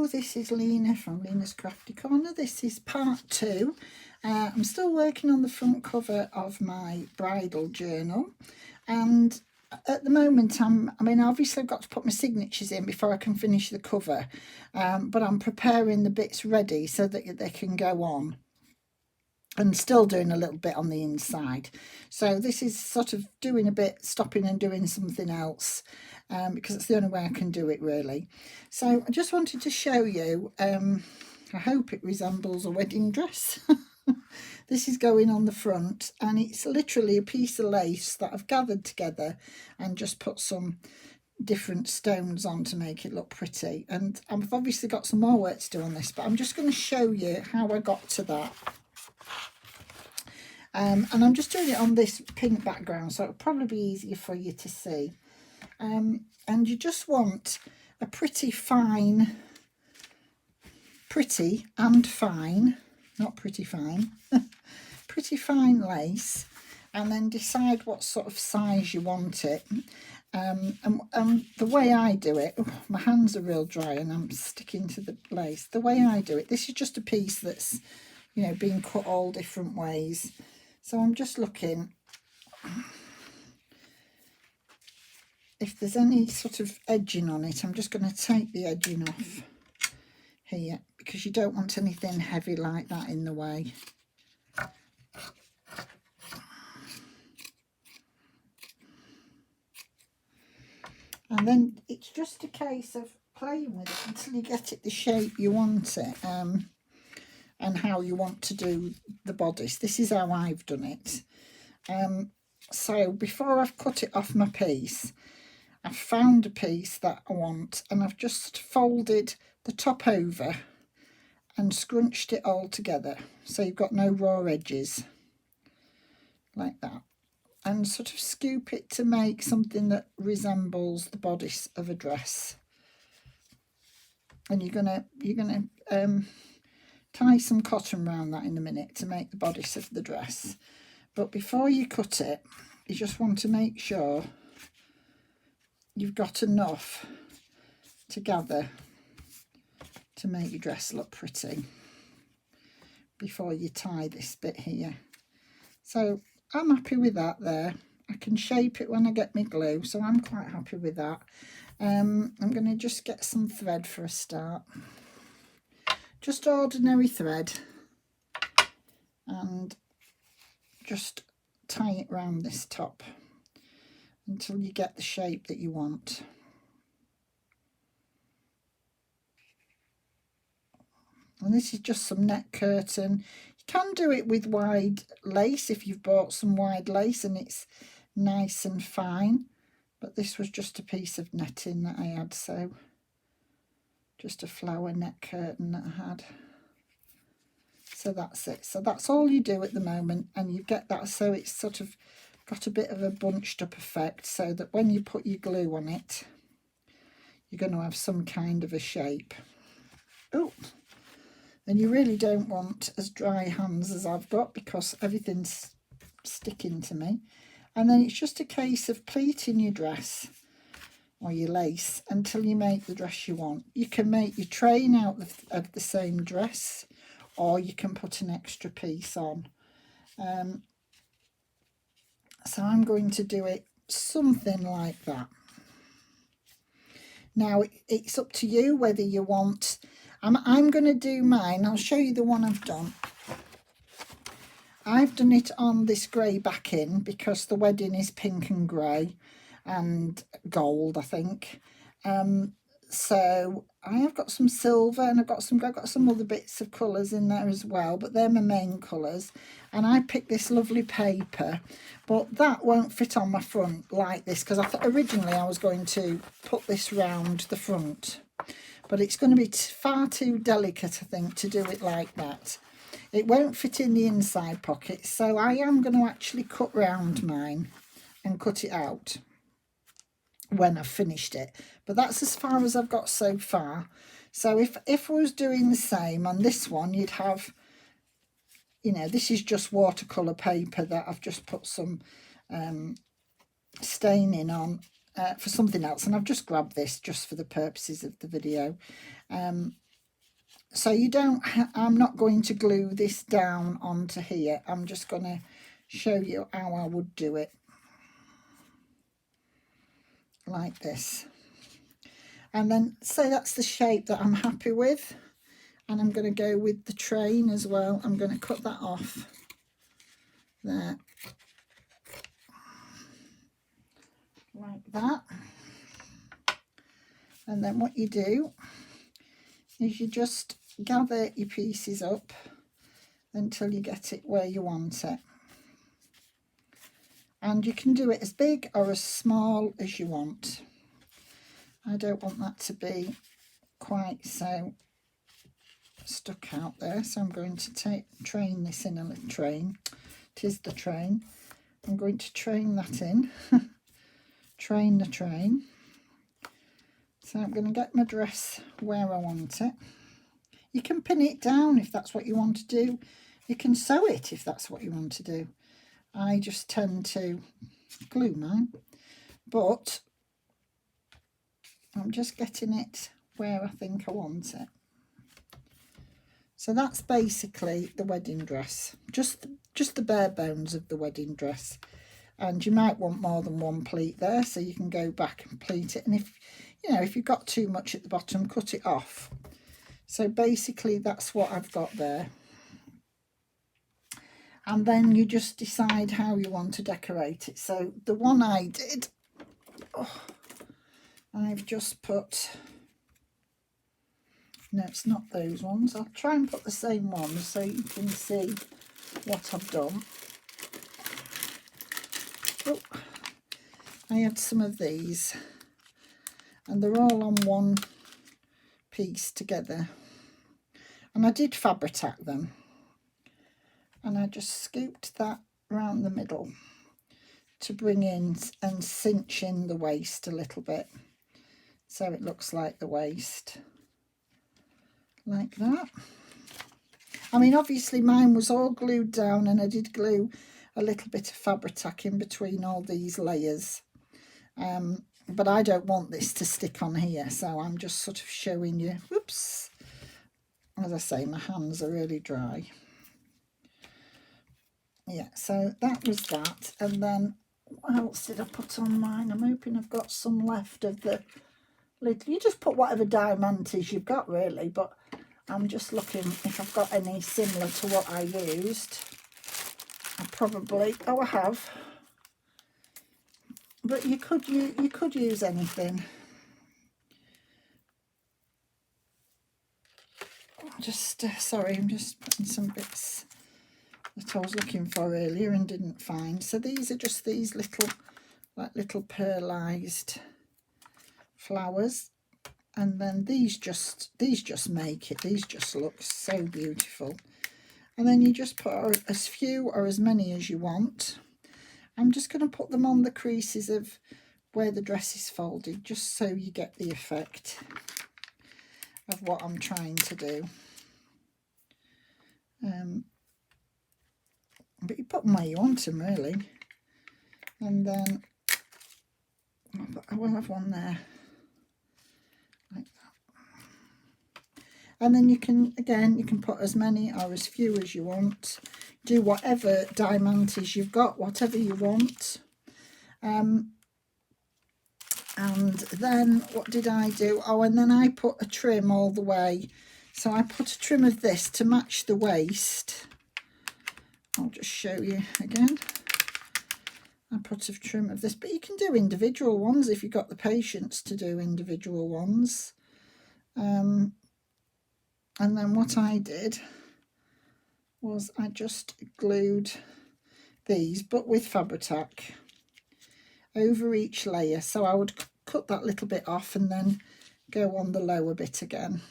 Hello, this is Lena from Lena's Crafty Corner. This is part 2. I'm still working on the front cover of my bridal journal, and at the moment obviously I've got to put my signatures in before I can finish the cover, but I'm preparing the bits ready so that they can go on, and still doing a little bit on the inside. So this is sort of doing a bit, stopping and doing something else, because it's the only way I can do it really. So I just wanted to show you, I hope it resembles a wedding dress. This is going on the front, and it's literally a piece of lace that I've gathered together and just put some different stones on to make it look pretty. And I've obviously got some more work to do on this, but I'm just going to show you how I got to that. And I'm just doing it on this pink background, so it'll probably be easier for you to see. And you just want a pretty and fine, pretty fine lace, and then decide what sort of size you want it. And the way I do it, my hands are real dry and I'm sticking to the lace. The way I do it, this is just a piece that's, being cut all different ways. So I'm just looking if there's any sort of edging on it. I'm just going to take the edging off here, because you don't want anything heavy like that in the way. And then it's just a case of playing with it until you get it the shape you want it, and how you want to do the bodice. This is how I've done it. So before I've cut it off my piece, I've found a piece that I want, and I've just folded the top over and scrunched it all together, so you've got no raw edges, like that, and sort of scoop it to make something that resembles the bodice of a dress. And you're gonna tie some cotton around that in a minute to make the bodice of the dress. But before you cut it, you just want to make sure you've got enough to gather to make your dress look pretty before you tie this bit here. So I'm happy with that there. I can shape it when I get my glue, so I'm quite happy with that. I'm going to just get some thread for a start. Just ordinary thread, and just tie it round this top until you get the shape that you want. And this is just some net curtain. You can do it with wide lace if you've bought some wide lace and it's nice and fine, but this was just a piece of netting that I had, so just a flower net curtain that I had. So that's it. So that's all you do at the moment, and you get that so it's sort of got a bit of a bunched up effect, so that when you put your glue on it, you're going to have some kind of a shape. Oh, and you really don't want as dry hands as I've got, because everything's sticking to me. And then it's just a case of pleating your dress or your lace until you make the dress you want. You can make your train out of the same dress, or you can put an extra piece on. So I'm going to do it something like that. Now it's up to you whether you want, I'm going to do mine. I'll show you the one I've done. I've done it on this grey backing because the wedding is pink and grey and gold, I think. So I have got some silver, and I've got some other bits of colours in there as well, but they're my main colours. And I picked this lovely paper, but that won't fit on my front like this, because originally I was going to put this round the front, but it's going to be far too delicate, I think, to do it like that. It won't fit in the inside pocket, so I am going to actually cut round mine and cut it out when I've finished it. But that's as far as I've got so far. So if I was doing the same on this one, you'd have, this is just watercolour paper that I've just put some staining on for something else, and I've just grabbed this just for the purposes of the video. So you don't, I'm not going to glue this down onto here. I'm just going to show you how I would do it. Like this. And then, so that's the shape that I'm happy with. And I'm going to go with the train as well. I'm going to cut that off there. Like that. And then what you do is you just gather your pieces up until you get it where you want it. And you can do it as big or as small as you want. I don't want that to be quite so stuck out there, so I'm going to train this in a little train. Tis the train. I'm going to train that in. Train the train. So I'm going to get my dress where I want it. You can pin it down if that's what you want to do. You can sew it if that's what you want to do. I just tend to glue mine, but I'm just getting it where I think I want it. So that's basically the wedding dress, just the bare bones of the wedding dress. And you might want more than one pleat there, so you can go back and pleat it. And if if you've got too much at the bottom, cut it off. So basically that's what I've got there. And then you just decide how you want to decorate it. So the one I did, I've just put, no, it's not those ones. I'll try and put the same ones so you can see what I've done. Oh, I had some of these and they're all on one piece together. And I did fabric tack them. And I just scooped that around the middle to bring in and cinch in the waist a little bit. So it looks like the waist. Like that. I mean, obviously mine was all glued down and I did glue a little bit of fabric tack in between all these layers. But I don't want this to stick on here, so I'm just sort of showing you. Whoops. As I say, my hands are really dry. Yeah, so that was that. And then what else did I put on mine? I'm hoping I've got some left of the lid. You just put whatever diamantes you've got, really, but I'm just looking if I've got any similar to what I used. I probably, I have. But you could use anything. Just sorry, I'm just putting some bits that I was looking for earlier and didn't find. So these are just these little, like little pearlized flowers, and then these just make it. These just look so beautiful. And then you just put as few or as many as you want. I'm just going to put them on the creases of where the dress is folded, just so you get the effect of what I'm trying to do. But you put them where you want them, really. And then I will have one there, like that. And then you can, again, you can put as many or as few as you want. Do whatever diamantes you've got, whatever you want. And then what did I do? Oh, and then I put a trim all the way. So I put a trim of this to match the waist. I'll just show you again. I put a trim of this, but you can do individual ones if you've got the patience to do individual ones. And then what I did was I just glued these, but with fabric tack, over each layer. So I would cut that little bit off and then go on the lower bit again.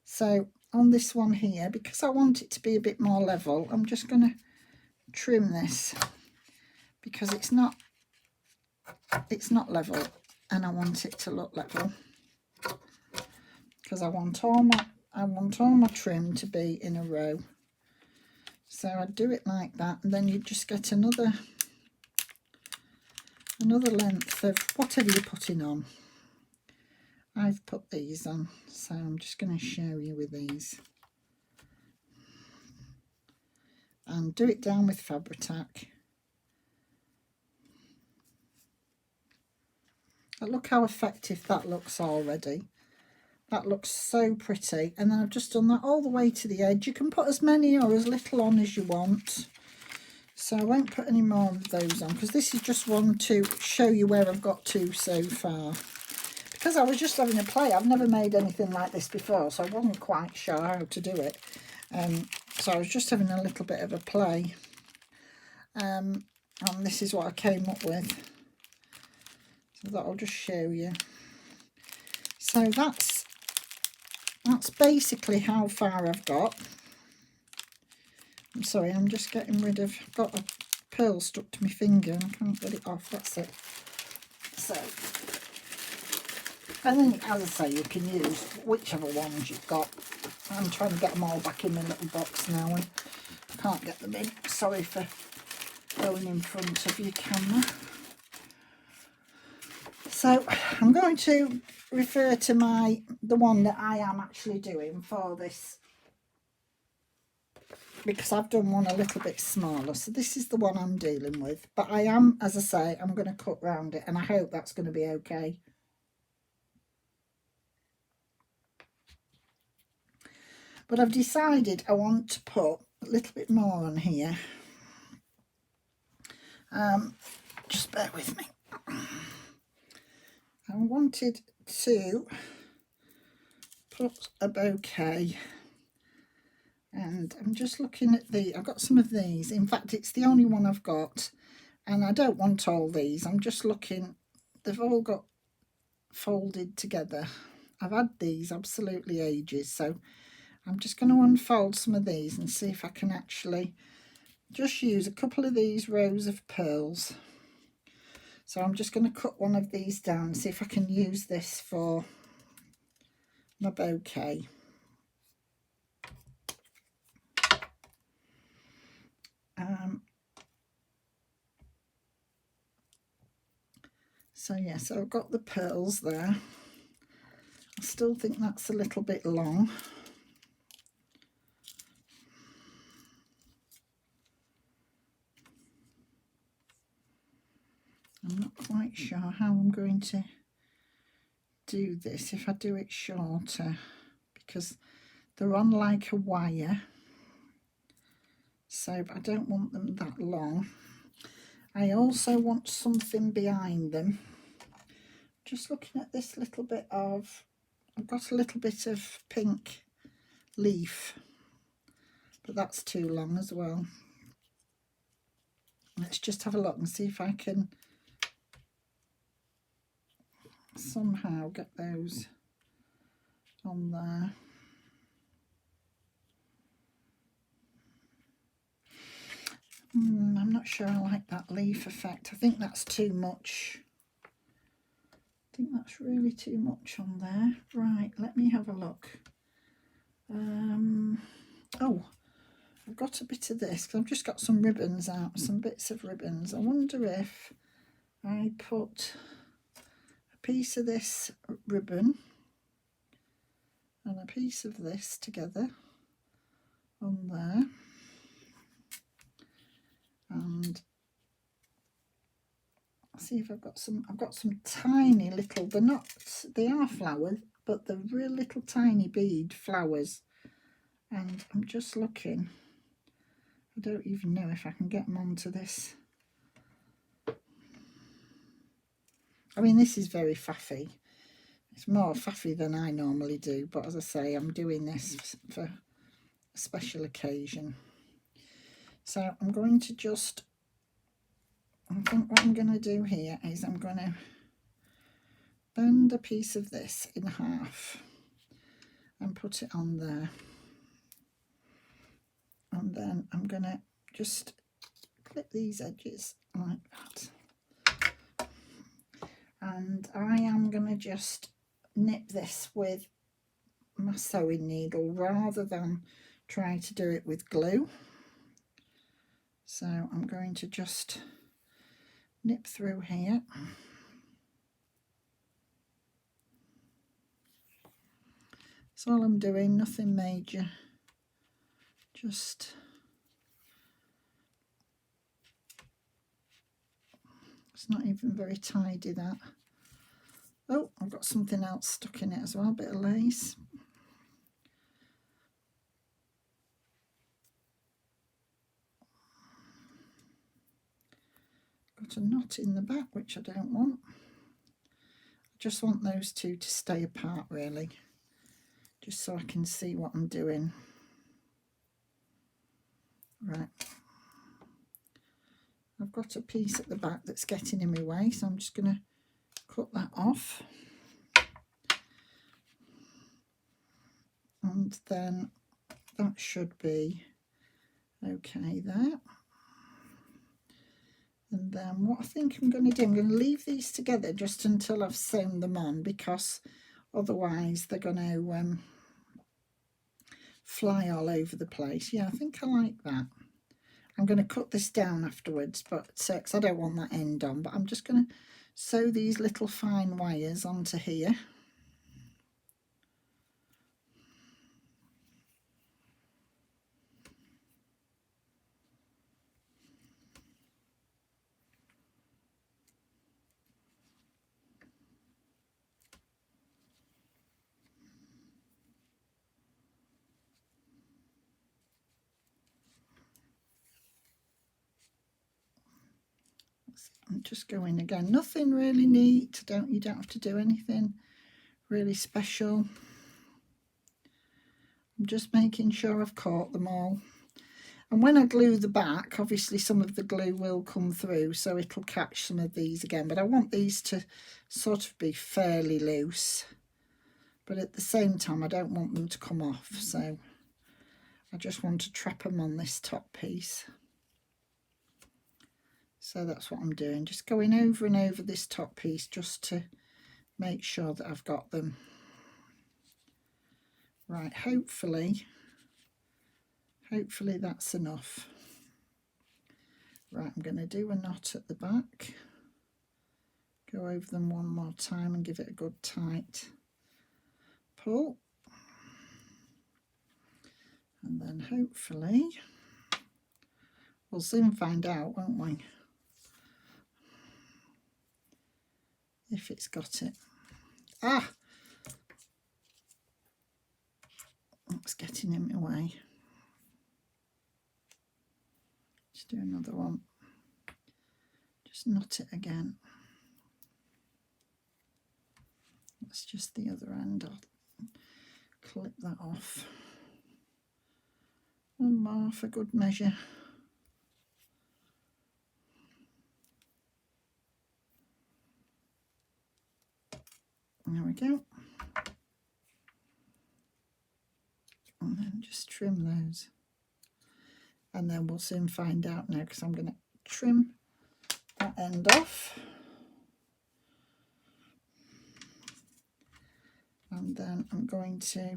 So on this one here, because I want it to be a bit more level, I'm just going to trim this because it's not level, and I want it to look level because I want all my trim to be in a row. So I'd do it like that, and then you just get another length of whatever you're putting on. I've put these on, so I'm just going to show you with these. And do it down with Fabri-Tac. But look how effective that looks already. That looks so pretty. And then I've just done that all the way to the edge. You can put as many or as little on as you want. So I won't put any more of those on, because this is just one to show you where I've got to so far. Because I was just having a play. I've never made anything like this before, so I wasn't quite sure how to do it. So I was just having a little bit of a play. And this is what I came up with. So that'll just show you. So that's basically how far I've got. I'm sorry, I'm just getting rid of, I've got a pearl stuck to my finger and I can't get it off, that's it. So, and then as I say, you can use whichever ones you've got. I'm trying to get them all back in my little box now and I can't get them in. Sorry for going in front of your camera. So I'm going to refer to the one that I am actually doing for this, because I've done one a little bit smaller. So this is the one I'm dealing with, but I am, as I say, I'm going to cut round it and I hope that's going to be okay. But I've decided I want to put a little bit more on here. Just bear with me. I wanted to put a bouquet, and I'm just looking at I've got some of these. In fact, it's the only one I've got, and I don't want all these. I'm just looking, they've all got folded together. I've had these absolutely ages, so I'm just going to unfold some of these and see if I can actually just use a couple of these rows of pearls. So I'm just going to cut one of these down and see if I can use this for my bouquet. So yeah, so I've got the pearls there. I still think that's a little bit long. I'm not quite sure how I'm going to do this if I do it shorter, because they're on like a wire, so I don't want them that long. I also want something behind them. Just looking at this little bit of, I've got a little bit of pink leaf, but that's too long as well. Let's just have a look and see if I can somehow get those on there. I'm not sure I like that leaf effect. I think that's too much. I think that's really too much on there. Right, let me have a look. Oh, I've got a bit of this, because I've just got some ribbons out, some bits of ribbons. I wonder if I put a piece of this ribbon and a piece of this together on there. And see if I've got some tiny little, they are flowers, but they're real little tiny bead flowers. And I'm just looking, I don't even know if I can get them onto this. I mean, this is very faffy. It's more faffy than I normally do, but as I say, I'm doing this for a special occasion. So I'm going to just, I think what I'm going to do here is I'm going to bend a piece of this in half and put it on there. And then I'm going to just clip these edges like that. And I am going to just nip this with my sewing needle rather than try to do it with glue. So I'm going to just nip through here. That's all I'm doing, nothing major. Just it's not even very tidy, that. Oh, I've got something else stuck in it as well, a bit of lace. Got a knot in the back, which I don't want. I just want those two to stay apart, really, just so I can see what I'm doing. Right. I've got a piece at the back that's getting in my way, so I'm just going to cut that off. And then that should be okay there. And then what I think I'm going to do, I'm going to leave these together just until I've sewn them on, because otherwise they're going to fly all over the place. Yeah, I think I like that. I'm going to cut this down afterwards, but because I don't want that end on, but I'm just going to sew these little fine wires onto here. I'm just going again, nothing really neat, you don't have to do anything really special. I'm just making sure I've caught them all. And when I glue the back, obviously some of the glue will come through, so it'll catch some of these again. But I want these to sort of be fairly loose, but at the same time I don't want them to come off, so I just want to trap them on this top piece. So that's what I'm doing, just going over and over this top piece just to make sure that I've got them. Right, hopefully that's enough. Right, I'm going to do a knot at the back, go over them one more time and give it a good tight pull. And then hopefully we'll soon find out, won't we, if it's got it. Ah! It's getting in my way. Let's do another one. Just knot it again. That's just the other end. I'll clip that off. One more for good measure. There we go. And then just trim those. And then we'll soon find out now, because I'm going to trim that end off. And then I'm going to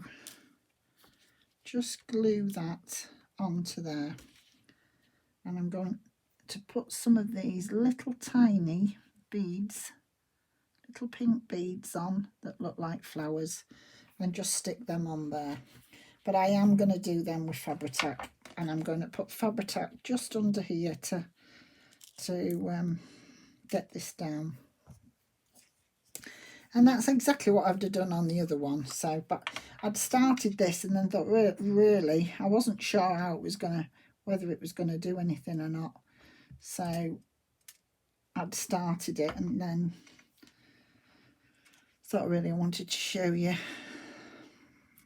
just glue that onto there. And I'm going to put some of these little tiny beads, little pink beads on that look like flowers, and just stick them on there. But I am going to do them with Fabri-Tac, and I'm going to put Fabri-Tac just under here to get this down. And that's exactly what I've done on the other one. So, but I'd started this and then thought, really, I wasn't sure how it was whether it was going to do anything or not. So I'd started it and then thought really I wanted to show you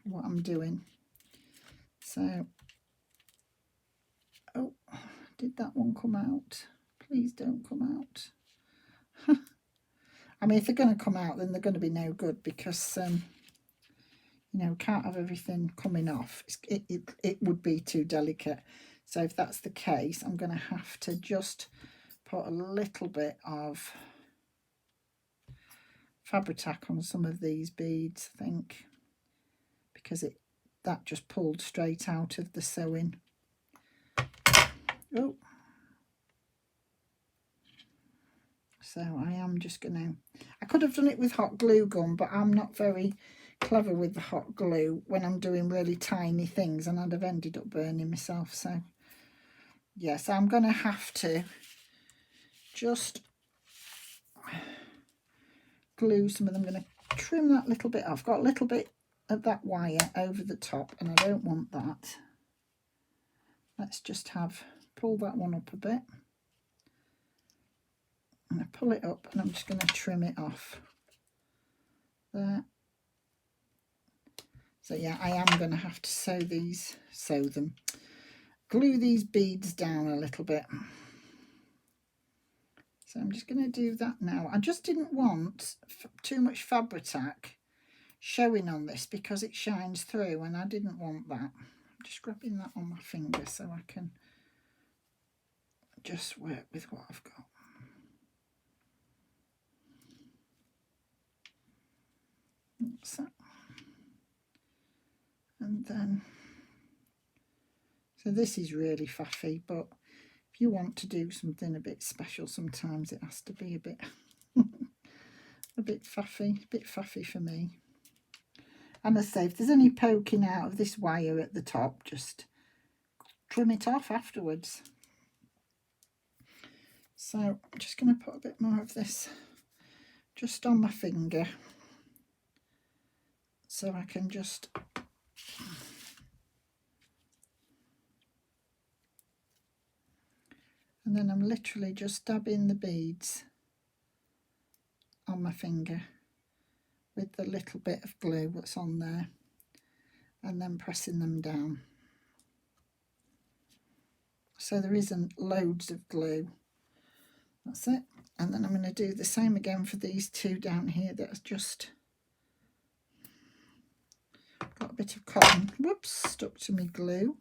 what I'm doing. So, oh, did that one come out? Please don't come out. I mean, if they're going to come out, then they're going to be no good, because, you know, can't have everything coming off. It would be too delicate. So if that's the case, I'm going to have to just put a little bit of Fabri-Tac on some of these beads, I think, because that just pulled straight out of the sewing. Oh. So I am just going to, I could have done it with hot glue gun, but I'm not very clever with the hot glue when I'm doing really tiny things, and I'd have ended up burning myself. So yes, I'm going to have to just glue some of them. I'm going to trim that little bit off. Got a little bit of that wire over the top, and I don't want that. Let's just pull that one up a bit, and I pull it up, and I'm just going to trim it off there. So yeah, I am going to have to glue these beads down a little bit. So I'm just going to do that now. I just didn't want too much Fabri-Tac showing on this because it shines through, and I didn't want that. I'm just grabbing that on my finger so I can just work with what I've got. That's that. And then, so this is really faffy, but if you want to do something a bit special, sometimes it has to be a bit a bit faffy for me. And as I say, if there's any poking out of this wire at the top, just trim it off afterwards. So I'm just going to put a bit more of this just on my finger so I can just and then I'm literally just dabbing the beads on my finger with the little bit of glue that's on there, and then pressing them down. So there isn't loads of glue. That's it. And then I'm going to do the same again for these two down here that's just got a bit of cotton, whoops, stuck to me glue.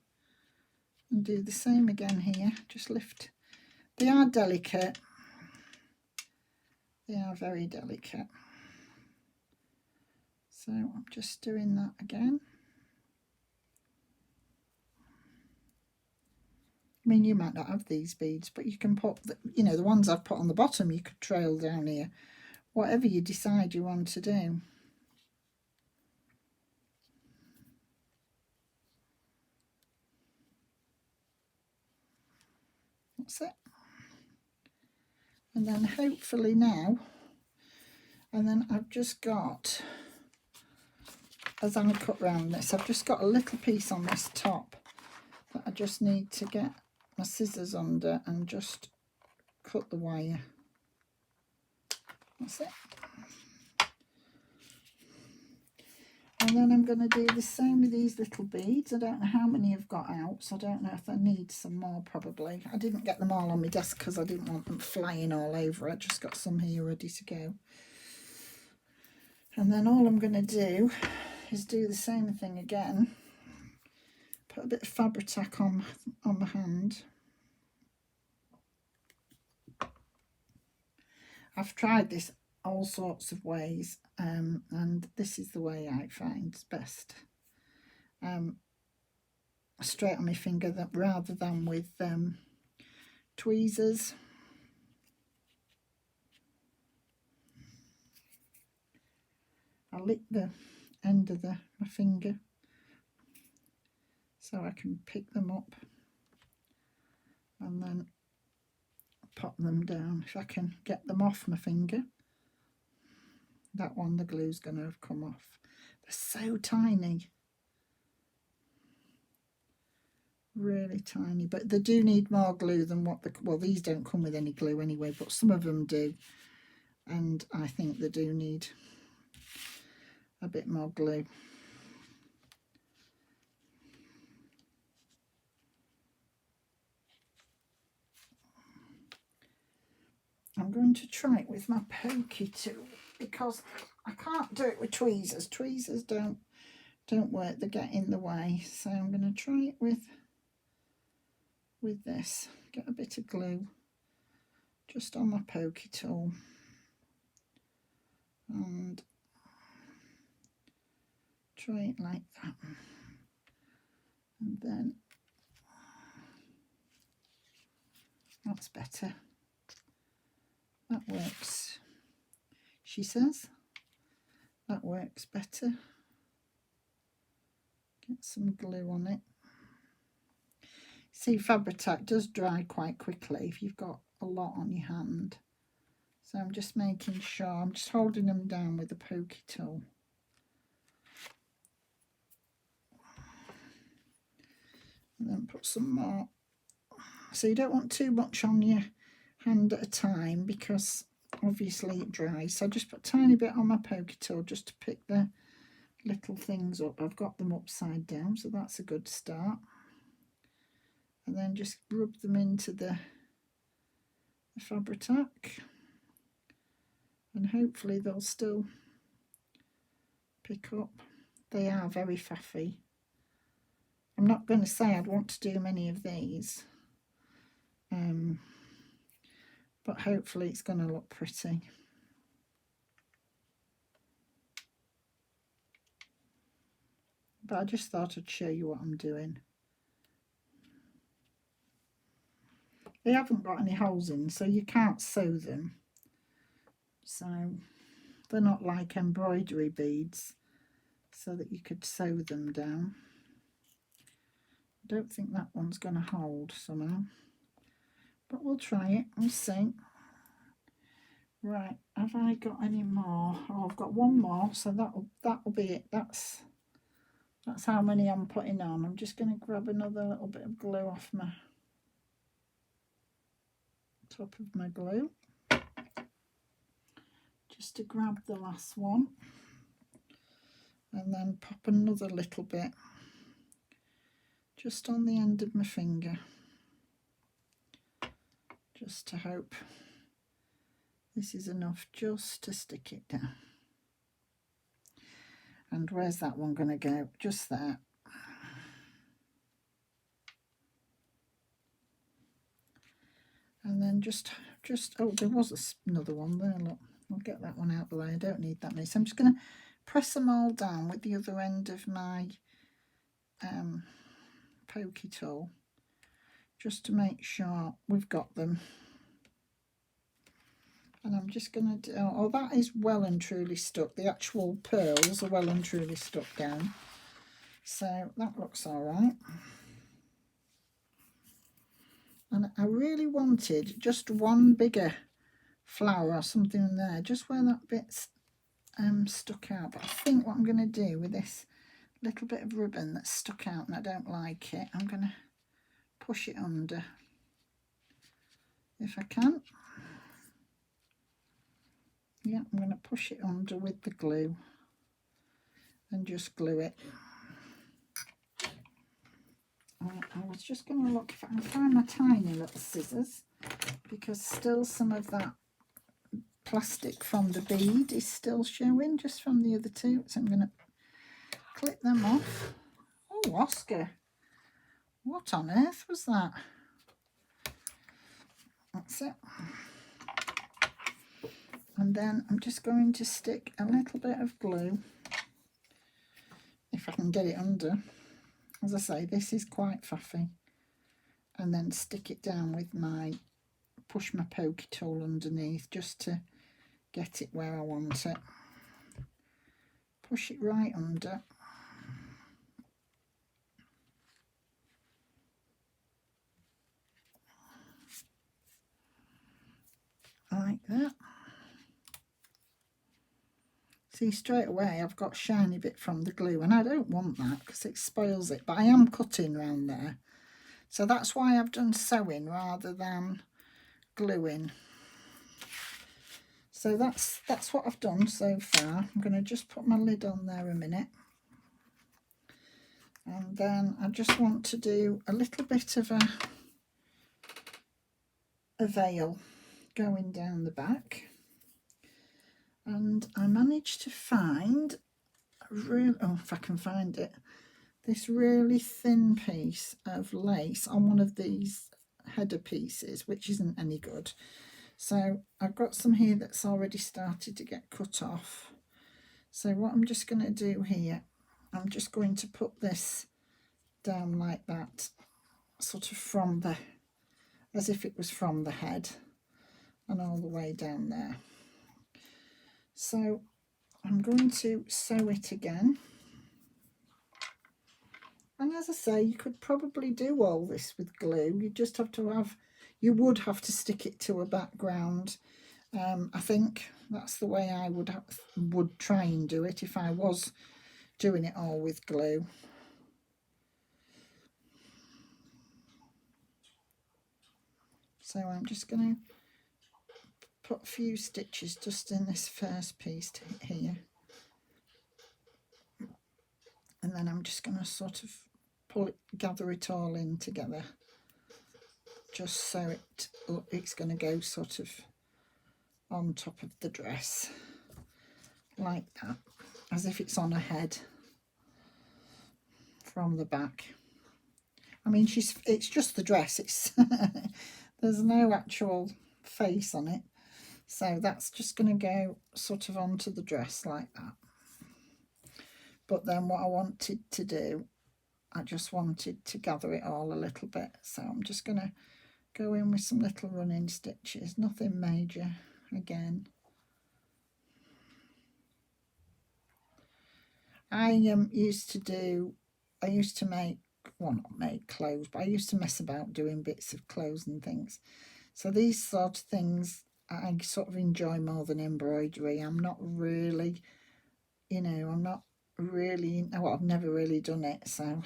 And do the same again here. Just lift. They are delicate. They are very delicate. So I'm just doing that again. I mean, you might not have these beads, but you can put, the ones I've put on the bottom, you could trail down here. Whatever you decide you want to do. That's it. And then hopefully now, and then I've just got, as I cut round this, I've just got a little piece on this top that I just need to get my scissors under and just cut the wire. That's it. And then I'm going to do the same with these little beads. I don't know how many I've got out, so I don't know if I need some more probably. I didn't get them all on my desk because I didn't want them flying all over. I just got some here ready to go. And then all I'm going to do is do the same thing again. Put a bit of Fabri-Tac on my hand. I've tried this all sorts of ways, and this is the way I find best. Straight on my finger, rather than with tweezers. I lick the end of my finger so I can pick them up and then pop them down. If I can get them off my finger. That one, the glue's going to have come off. They're so tiny. Really tiny, but they do need more glue than well, these don't come with any glue anyway, but some of them do. And I think they do need a bit more glue. I'm going to try it with my pokey tool because I can't do it with tweezers. Tweezers don't work, they get in the way. So I'm going to try it with this. Get a bit of glue just on my pokey tool and try it like that. And then that's better. That works, she says. That works better. Get some glue on it. See, Fabri-Tac does dry quite quickly if you've got a lot on your hand. So I'm just making sure, I'm just holding them down with a pokey tool. And then put some more. So you don't want too much on your hand at a time because obviously it dries. So I just put a tiny bit on my pokey tool just to pick the little things up. I've got them upside down, so that's a good start. And then just rub them into the Fabri-Tac, and hopefully they'll still pick up. They are very faffy. I'm not going to say I'd want to do many of these, but hopefully it's going to look pretty. But I just thought I'd show you what I'm doing. They haven't got any holes in, so you can't sew them. So they're not like embroidery beads, so that you could sew them down. I don't think that one's going to hold somehow, but we'll try it and see. Right, have I got any more? Oh, I've got one more, so that'll be it. That's how many I'm putting on. I'm just going to grab another little bit of glue off my top of my glue, just to grab the last one, and then pop another little bit just on the end of my finger, just to hope this is enough just to stick it down. And where's that one going to go? Just there. And then just oh, there was another one there, look. I'll get that one out of the way. I don't need that many. So I'm just going to press them all down with the other end of my pokey tool, just to make sure we've got them. And I'm just going to do, oh, that is well and truly stuck. The actual pearls are well and truly stuck down. So that looks all right. And I really wanted just one bigger flower or something in there, just where that bit's stuck out. But I think what I'm going to do with this little bit of ribbon that's stuck out and I don't like it, I'm going to push it under if I can. Yeah, I'm going to push it under with the glue and just glue it. I was just going to look if I can find my tiny little scissors, because still some of that plastic from the bead is still showing just from the other two. So I'm going to clip them off. Oh, Oscar, what on earth was that? That's it. And then I'm just going to stick a little bit of glue, if I can get it under. As I say, this is quite faffy. And then stick it down with push my pokey tool underneath just to get it where I want it. Push it right under. Like that. See, straight away I've got shiny bit from the glue, and I don't want that because it spoils it, but I am cutting round there. So that's why I've done sewing rather than gluing. So that's what I've done so far. I'm going to just put my lid on there a minute. And then I just want to do a little bit of a veil going down the back. And I managed to find if I can find it, this really thin piece of lace on one of these header pieces, which isn't any good. So I've got some here that's already started to get cut off. So what I'm just going to do here, I'm just going to put this down like that, sort of from the, as if it was from the head, and all the way down there. So I'm going to sew it again. And as I say, you could probably do all this with glue. You just have to have, you would have to stick it to a background. I think that's the way I would try and do it if I was doing it all with glue. So I'm just going to put a few stitches just in this first piece here, and then I'm just going to sort of gather it all in together, just so it's going to go sort of on top of the dress like that, as if it's on her head from the back. I mean, it's just the dress, it's there's no actual face on it, so that's just going to go sort of onto the dress like that. But then what I wanted to do, I just wanted to gather it all a little bit, so I'm just going to go in with some little running stitches, nothing major again. I used to make, well, not make clothes, but I used to mess about doing bits of clothes and things. So these sort of things I sort of enjoy more than embroidery. I'm not really, I'm not really, well, I've never really done it, so.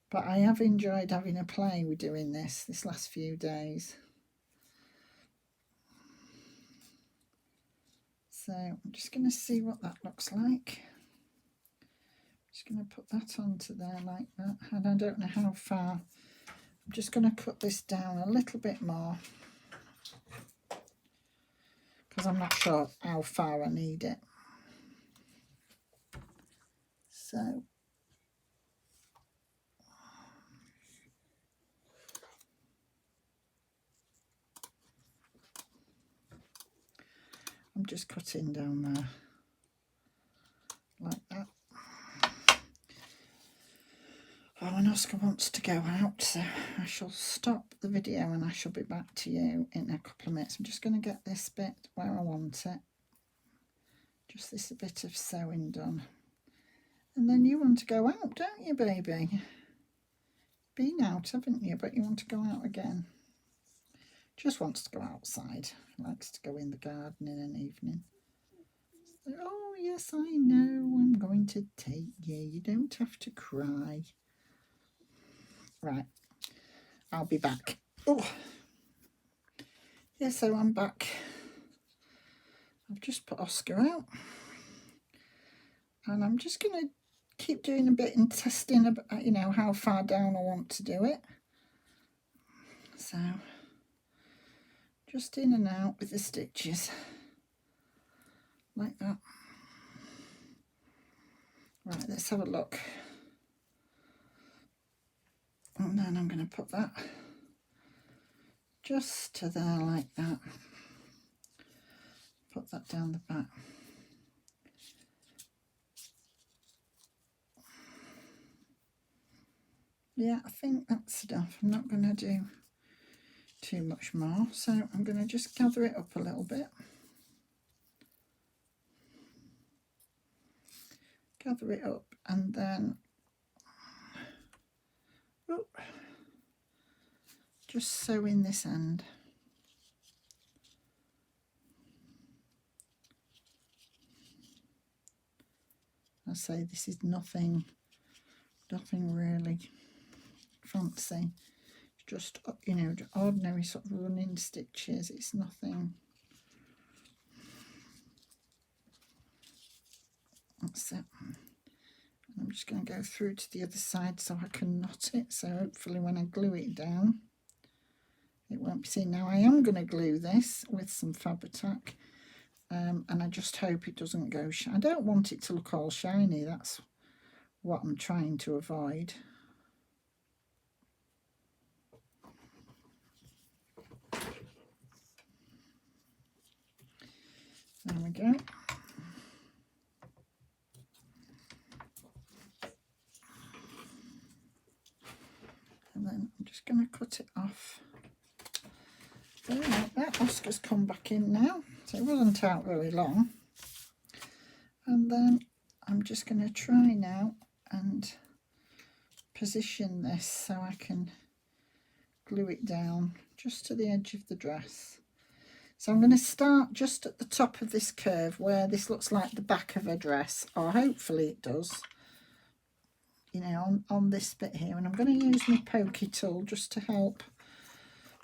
But I have enjoyed having a play with doing this last few days. So I'm just going to see what that looks like. Just going to put that onto there like that, and I don't know how far. I'm just going to cut this down a little bit more because I'm not sure how far I need it. So I'm just cutting down there like that. Oh, and Oscar wants to go out, so I shall stop the video and I shall be back to you in a couple of minutes. I'm just going to get this bit where I want it, just this bit of sewing done. And then you want to go out, don't you, baby? Been out, haven't you? But you want to go out again. Just wants to go outside. Likes to go in the garden in an evening. So, oh, yes, I know. I'm going to take you. You don't have to cry. Right. I'll be back. Oh. Yeah, so I'm back. I've just put Oscar out. And I'm just going to keep doing a bit and testing, how far down I want to do it. So just in and out with the stitches like that. Right, let's have a look. And then I'm going to put that just to there like that. Put that down the back. Yeah, I think that's enough. I'm not going to do too much more, so I'm going to just gather it up a little bit. Gather it up and then just sew in this end. I say this is nothing really fancy. Just, ordinary sort of running stitches. It's nothing. That's it. And I'm just going to go through to the other side so I can knot it. So hopefully when I glue it down, it won't be seen. Now I am going to glue this with some Fabri-Tac, and I just hope it doesn't go I don't want it to look all shiny. That's what I'm trying to avoid. There we go. And then I'm just going to cut it off. There, like that. Oscar's come back in now, so it wasn't out very long. And then I'm just going to try now and position this so I can glue it down just to the edge of the dress. So I'm going to start just at the top of this curve where this looks like the back of a dress, or hopefully it does, you know, on this bit here. And I'm going to use my pokey tool just to help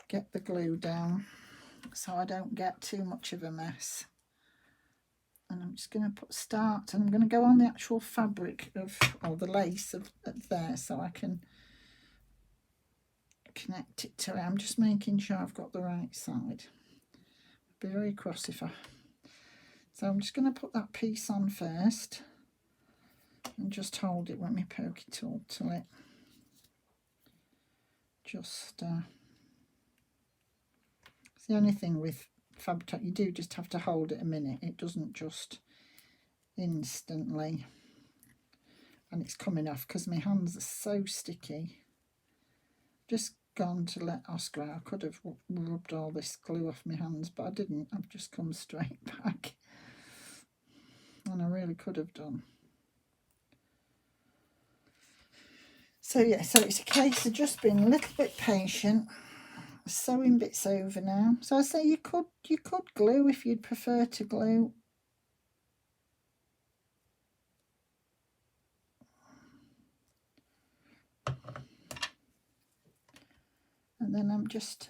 get the glue down so I don't get too much of a mess. And I'm just going to put start, and I'm going to go on the actual fabric of, or the lace of there, so I can connect it to it. I'm just making sure I've got the right side. Be very cross if I... So I'm just going to put that piece on first and just hold it with my pokey tool to it. Just it's the only thing with fabric, you do just have to hold it a minute. It doesn't just instantly, and it's coming off because my hands are so sticky. Just gone to let Oscar out. I could have rubbed all this glue off my hands, but I didn't. I've just come straight back, and I really could have done. So yeah, so it's a case of just being a little bit patient. Sewing bits over now. So I say you could glue if you'd prefer to glue. And then I'm just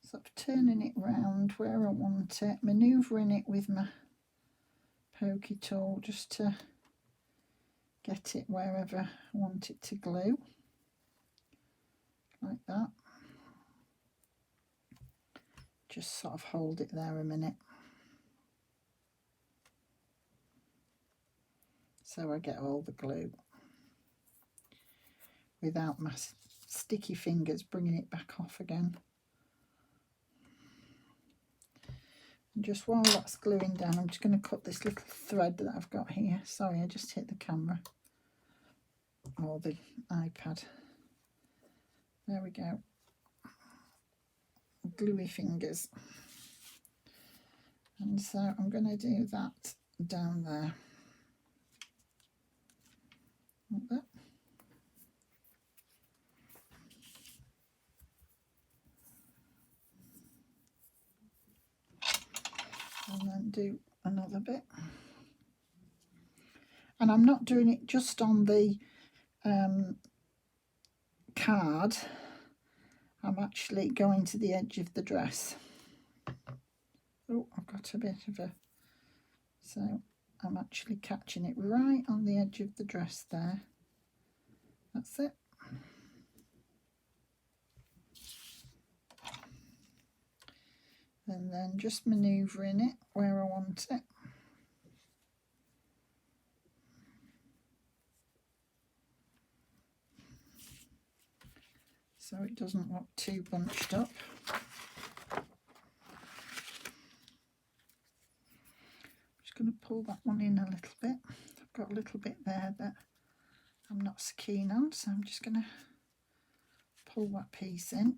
sort of turning it round where I want it, manoeuvring it with my pokey tool just to get it wherever I want it to glue, like that. Just sort of hold it there a minute so I get all the glue without my sticky fingers bringing it back off again. And just while that's gluing down, I'm just going to cut this little thread that I've got here. Sorry, I just hit the camera or the iPad. There we go. Gluey fingers. And so I'm going to do that down there, like that. And then do another bit. And I'm not doing it just on the card. I'm actually going to the edge of the dress. Oh, I've got a bit of a... So I'm actually catching it right on the edge of the dress there. That's it. And then just manoeuvring it where I want it. So it doesn't look too bunched up. Just going to pull that one in a little bit. I've got a little bit there that I'm not so keen on, so I'm just going to pull that piece in.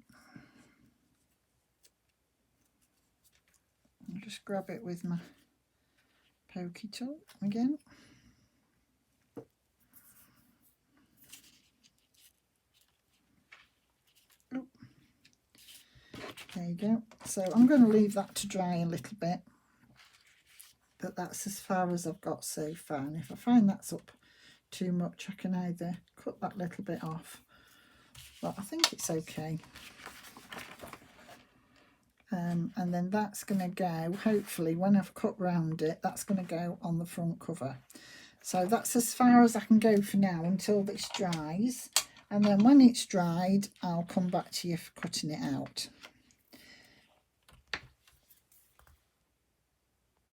And just grab it with my pokey tool again. Oh. There you go. So I'm going to leave that to dry a little bit, but that's as far as I've got so far. And if I find that's up too much, I can either cut that little bit off, but I think it's okay. And then that's going to go, hopefully when I've cut round it, that's going to go on the front cover. So that's as far as I can go for now until this dries, and then when it's dried I'll come back to you for cutting it out.